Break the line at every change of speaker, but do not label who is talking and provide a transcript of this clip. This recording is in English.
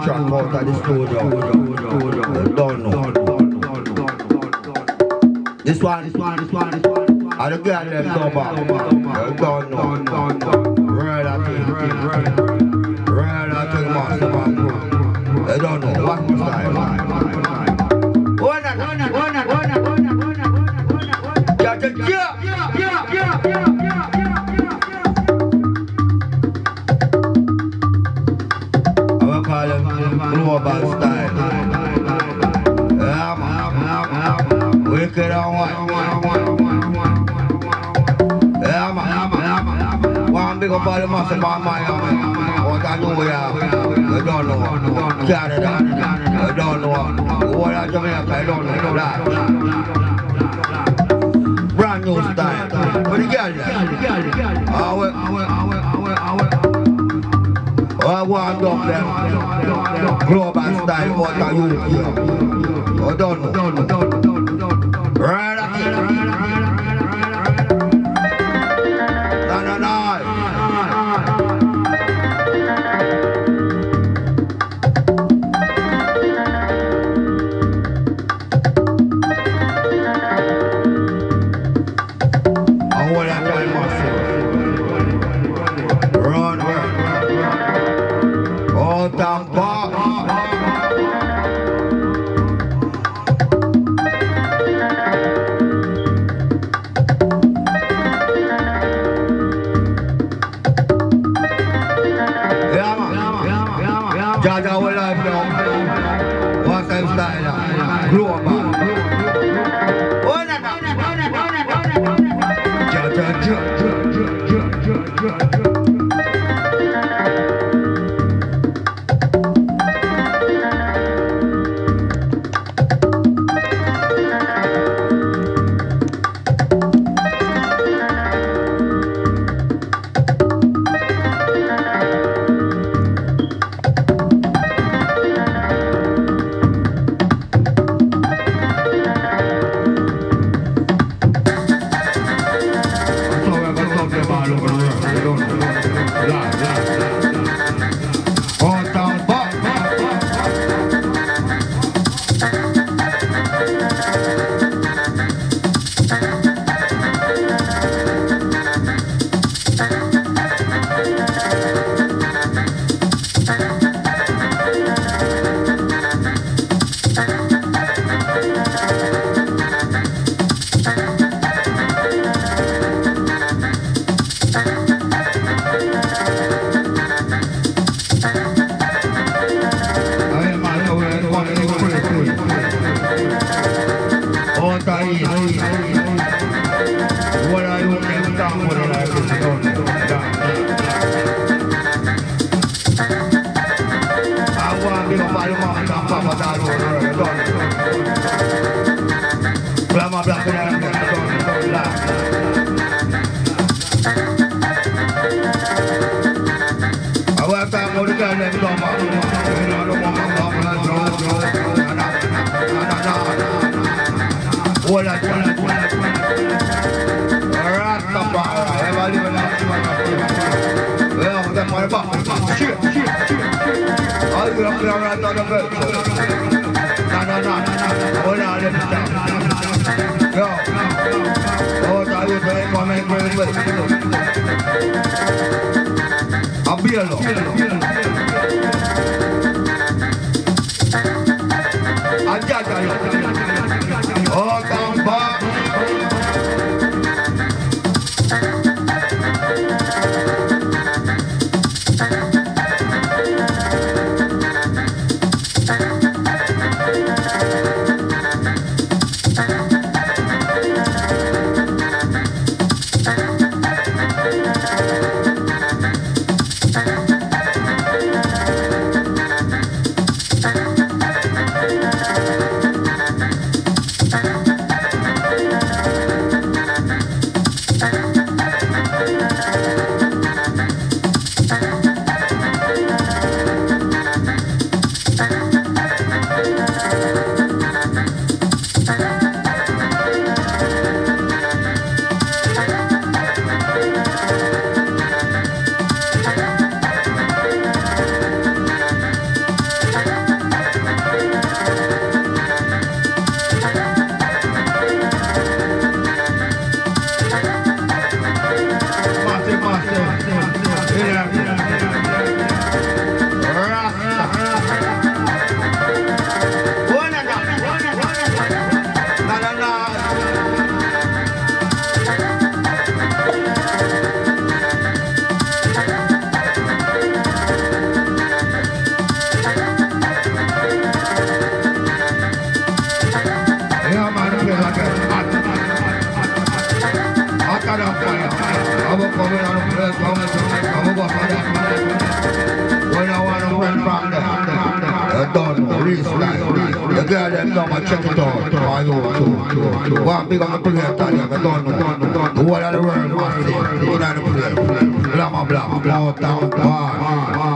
track out of the studio. You don't know. This one. I don't get them DUBBA. You don't know. Real thing, master man. You don't know. What my style? I will call him global style. Yeah, man. Wicked and white. Yeah, man. One big up all the massive man, what I know we have. You don't know. Canada. You don't know. What I Jamaica, you don't know. That. Brand new style. What the girl there? I want up them global style, what are you here? I don't know. Right up. JAH&LIVE now. One time style. Global. GLAMA, BLAKK, I want to talk about the girl next door, guys. The girl them come and check it out on YouTube. One big on the place, I don't know. The whole of the world must see. You know the place. Glama, OUT&BAD.